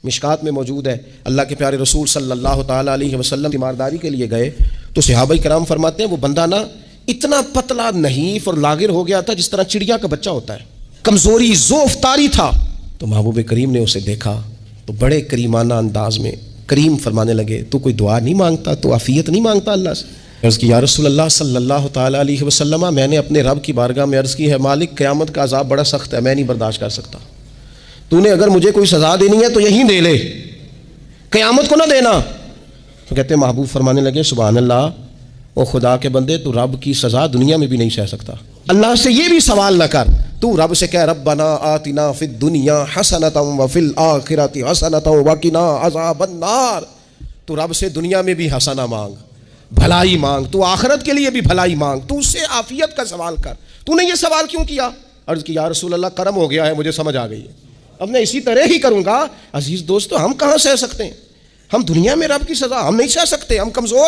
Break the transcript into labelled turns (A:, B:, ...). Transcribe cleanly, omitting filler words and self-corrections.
A: مشکات میں موجود ہے، اللہ کے پیارے رسول صلی اللہ تعالیٰ علیہ وسلم تیمارداری کے لیے گئے تو صحابہ کرام فرماتے ہیں وہ بندہ نا اتنا پتلا نحیف اور لاغر ہو گیا تھا جس طرح چڑیا کا بچہ ہوتا ہے، کمزوری ضعف طاری تھا۔ تو محبوب کریم نے اسے دیکھا تو بڑے کریمانہ انداز میں کریم فرمانے لگے، تو کوئی دعا نہیں مانگتا، تو عافیت نہیں مانگتا اللہ سے؟ عرض کی یا رسول اللہ صلی اللہ تعالیٰ علیہ وسلم، میں نے اپنے رب کی بارگاہ میں عرض کی ہے مالک قیامت کا عذاب بڑا سخت ہے، میں نہیں برداشت کر سکتا، تو نے اگر مجھے کوئی سزا دینی ہے تو یہیں دے لے، قیامت کو نہ دینا۔ تو کہتے ہیں محبوب فرمانے لگے سبحان اللہ، او خدا کے بندے تو رب کی سزا دنیا میں بھی نہیں سہ سکتا، اللہ سے یہ بھی سوال نہ کر، تو رب سے کہہ ربنا آتنا فی الدنیا حسنۃ وفی الآخرۃ حسنۃ وقنا عذاب النار، تو رب سے دنیا میں بھی حسنہ مانگ، بھلائی مانگ، تو آخرت کے لیے بھی بھلائی مانگ، تو اس سے عافیت کا سوال کر، تو نے یہ سوال کیوں کیا؟ عرض کی یا رسول اللہ کرم ہو گیا ہے، مجھے سمجھ آ گئی ہے، اب میں اسی طرح ہی کروں گا۔ عزیز دوستو، ہم کہاں سہ سکتے ہیں؟ ہم دنیا میں رب کی سزا ہم نہیں سہ سکتے، ہم کمزور